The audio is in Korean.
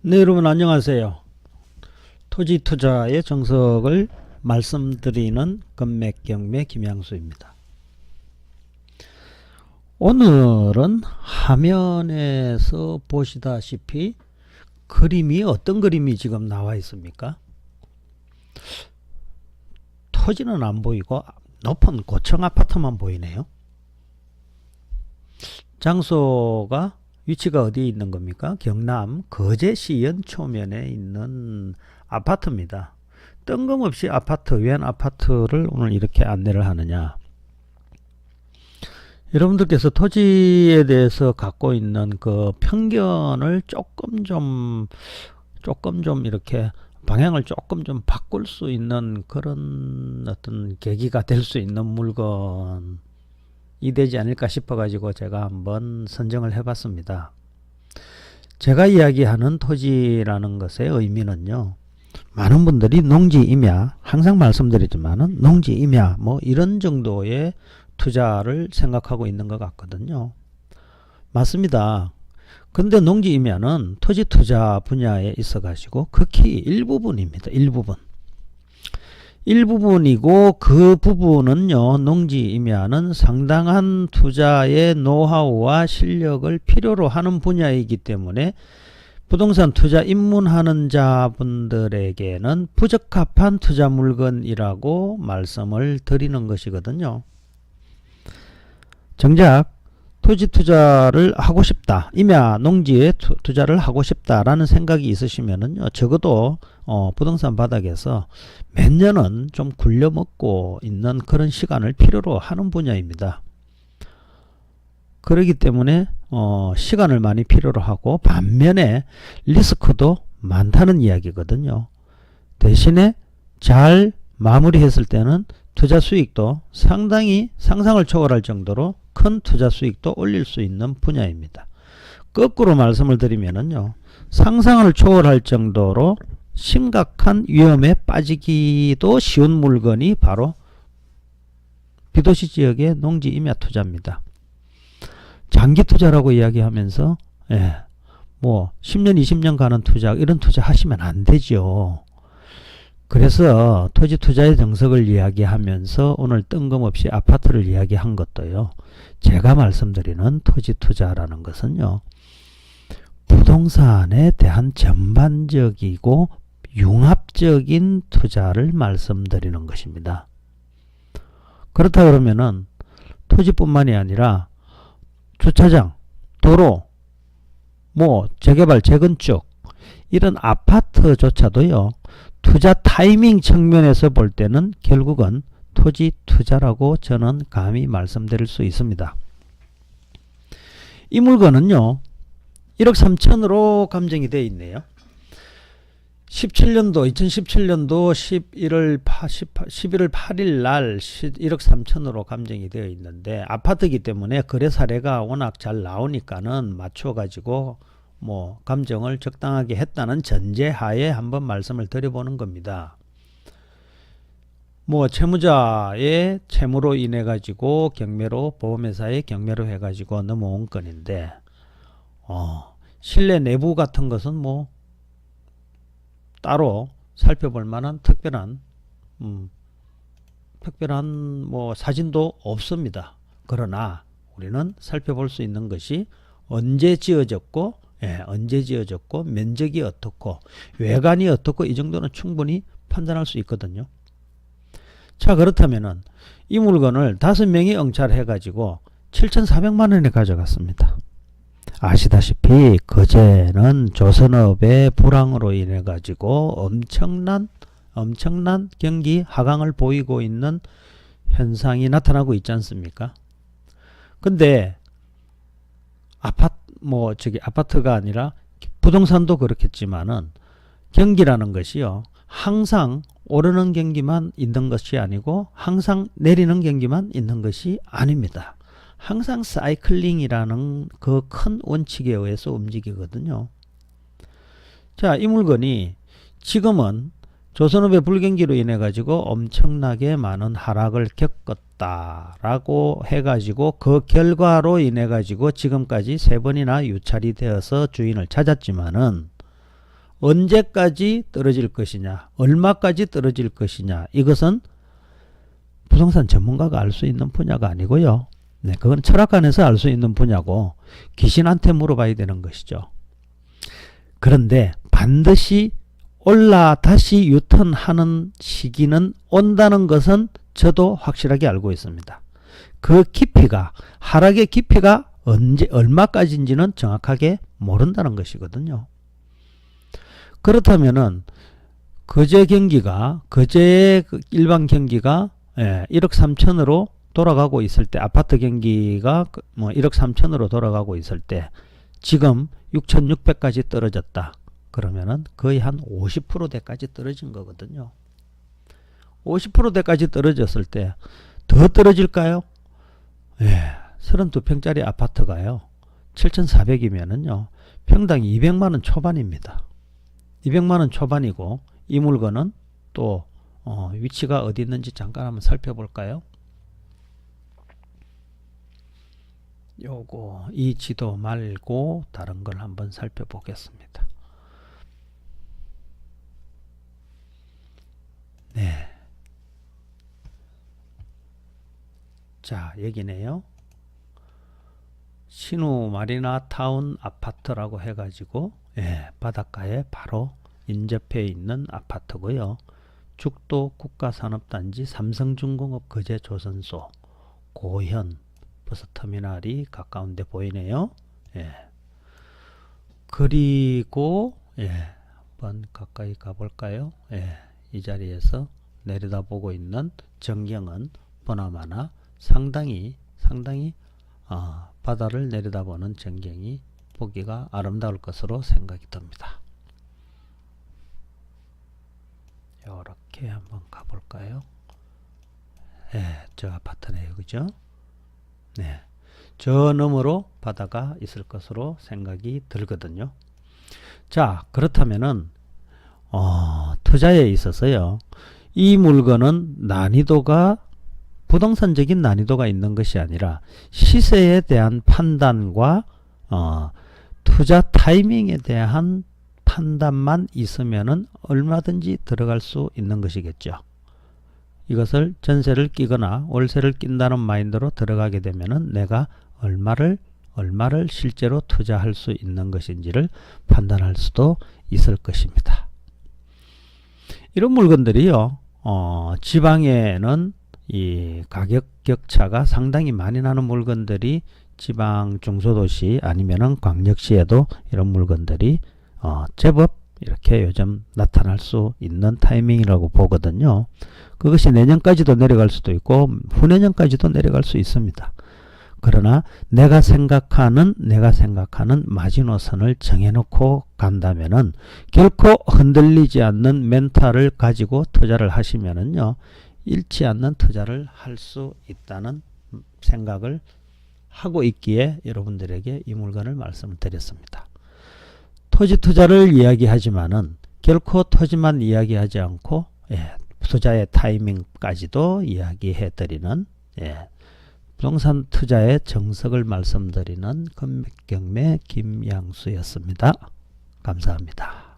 네, 여러분 안녕하세요. 토지 투자의 정석을 말씀드리는 건맥경매 김양수입니다. 오늘은 화면에서 보시다시피 그림이 어떤 그림이 지금 나와 있습니까? 토지는 안 보이고 높은 고층 아파트만 보이네요. 장소가 위치가 어디에 있는 겁니까? 경남 거제시 연초면에 있는 아파트입니다. 뜬금없이 아파트, 웬 아파트를 오늘 이렇게 안내를 하느냐. 여러분들께서 토지에 대해서 갖고 있는 그 편견을 조금 좀 이렇게 방향을 조금 좀 바꿀 수 있는 그런 어떤 계기가 될 수 있는 물건이 되지 않을까 싶어 가지고 제가 한번 선정을 해 봤습니다. 제가 이야기하는 토지라는 것의 의미는요, 많은 분들이 농지임야, 항상 말씀드리지만은 농지임야 뭐 이런 정도의 투자를 생각하고 있는 것 같거든요. 맞습니다. 근데 농지임야는 토지 투자 분야에 있어 가지고 극히 일부분입니다. 일부분이고 그 부분은요, 농지임야는 상당한 투자의 노하우와 실력을 필요로 하는 분야이기 때문에 부동산 투자 입문하는 자분들에게는 부적합한 투자 물건이라고 말씀을 드리는 것이거든요. 정작 토지 투자를 하고 싶다, 임야 농지에 투자를 하고 싶다라는 생각이 있으시면은요, 적어도 부동산 바닥에서 몇 년은 좀 굴려먹고 있는 그런 시간을 필요로 하는 분야입니다. 그렇기 때문에 시간을 많이 필요로 하고 반면에 리스크도 많다는 이야기거든요. 대신에 잘 마무리했을 때는 투자 수익도 상당히 상상을 초월할 정도로 큰 투자 수익도 올릴 수 있는 분야입니다. 거꾸로 말씀을 드리면은요, 상상을 초월할 정도로 심각한 위험에 빠지기도 쉬운 물건이 바로 비도시 지역의 농지 임야 투자입니다. 장기 투자라고 이야기하면서 뭐 10년 20년 가는 투자, 이런 투자 하시면 안 되죠. 그래서 토지 투자의 정석을 이야기하면서 오늘 뜬금없이 아파트를 이야기한 것도요, 제가 말씀드리는 토지 투자라는 것은요, 부동산에 대한 전반적이고 융합적인 투자를 말씀드리는 것입니다. 그렇다 그러면은 토지뿐만이 아니라 주차장, 도로, 뭐 재개발, 재건축, 이런 아파트조차도요, 투자 타이밍 측면에서 볼 때는 결국은 토지 투자라고 저는 감히 말씀드릴 수 있습니다. 이 물건은요, 1억 3천으로 감정이 되어 있네요. 2017년도 11월 8일 날 1억 3천으로 감정이 되어 있는데, 아파트이기 때문에 거래 사례가 워낙 잘 나오니까는 맞춰 가지고 뭐 감정을 적당하게 했다는 전제하에 한번 말씀을 드려보는 겁니다. 뭐 채무자의 채무로 인해 가지고 경매로, 보험회사의 경매로 해 가지고 넘어온 건인데, 실내 내부 같은 것은 뭐 따로 살펴볼 만한 특별한 뭐 사진도 없습니다. 그러나 우리는 살펴볼 수 있는 것이 언제 지어졌고, 면적이 어떻고, 외관이 어떻고, 이 정도는 충분히 판단할 수 있거든요. 자, 그렇다면은 이 물건을 5명이 응찰해 가지고 7,400만 원에 가져갔습니다. 아시다시피 거제는 조선업의 불황으로 인해 가지고 엄청난 경기 하강을 보이고 있는 현상이 나타나고 있지 않습니까? 근데 아파트가 아니라 부동산도 그렇겠지만은 경기라는 것이요, 항상 오르는 경기만 있는 것이 아니고 항상 내리는 경기만 있는 것이 아닙니다. 항상 사이클링이라는 그 큰 원칙에 의해서 움직이거든요. 자, 이 물건이 지금은 조선업의 불경기로 인해 가지고 엄청나게 많은 하락을 겪었다라고 해가지고 그 결과로 인해 가지고 지금까지 3번이나 유찰이 되어서 주인을 찾았지만은 언제까지 떨어질 것이냐, 얼마까지 떨어질 것이냐, 이것은 부동산 전문가가 알 수 있는 분야가 아니고요. 네, 그건 철학관에서 알 수 있는 분야고 귀신한테 물어봐야 되는 것이죠. 그런데 반드시 다시 유턴하는 시기는 온다는 것은 저도 확실하게 알고 있습니다. 그 깊이가, 하락의 깊이가 얼마까지인지는 정확하게 모른다는 것이거든요. 그렇다면은 그제 일반 경기가 1억 3천으로 돌아가고 있을 때, 아파트 경기가 뭐 1억 3천으로 돌아가고 있을 때 지금 6,600까지 떨어졌다. 그러면은 거의 한 50%대까지 떨어진 거거든요. 50%대까지 떨어졌을 때 더 떨어질까요? 32평짜리 아파트가요. 7,400이면은요. 평당 200만원 초반입니다. 200만원 초반이고 이 물건은 또 위치가 어디 있는지 잠깐 한번 살펴볼까요? 요거 이 지도 말고 다른 걸 한번 살펴보겠습니다. 네. 자, 여기네요. 신우 마리나 타운 아파트라고 해가지고 바닷가에 바로 인접해 있는 아파트고요. 죽도 국가산업단지 삼성중공업 거제조선소 고현 버스터미널이 가까운데 보이네요. 그리고 한번 가까이 가볼까요? 이 자리에서 내려다보고 있는 전경은 보나마나 상당히 바다를 내려다보는 전경이 보기가 아름다울 것으로 생각이 듭니다. 이렇게 한번 가볼까요? 저 아파트네요, 그죠? 네, 저 너머로 바다가 있을 것으로 생각이 들거든요. 자, 그렇다면은 투자에 있어서요, 이 물건은 난이도가 부동산적인 난이도가 있는 것이 아니라 시세에 대한 판단과 투자 타이밍에 대한 판단만 있으면은 얼마든지 들어갈 수 있는 것이겠죠. 이것을 전세를 끼거나 월세를 낀다는 마인드로 들어가게 되면은 내가 얼마를 실제로 투자할 수 있는 것인지를 판단할 수도 있을 것입니다. 이런 물건들이요, 지방에는 이 가격 격차가 상당히 많이 나는 물건들이 지방 중소도시 아니면은 광역시에도 이런 물건들이 제법 이렇게 요즘 나타날 수 있는 타이밍이라고 보거든요. 그것이 내년까지도 내려갈 수도 있고 후내년까지도 내려갈 수 있습니다. 그러나 내가 생각하는 마지노선을 정해놓고 간다면은 결코 흔들리지 않는 멘탈을 가지고 투자를 하시면은요, 잃지 않는 투자를 할 수 있다는 생각을 하고 있기에 여러분들에게 이 물건을 말씀을 드렸습니다. 토지 투자를 이야기하지만은 결코 토지만 이야기하지 않고 투자의 타이밍까지도 이야기해 드리는 부동산 투자의 정석을 말씀드리는 건축경매 김양수였습니다. 감사합니다.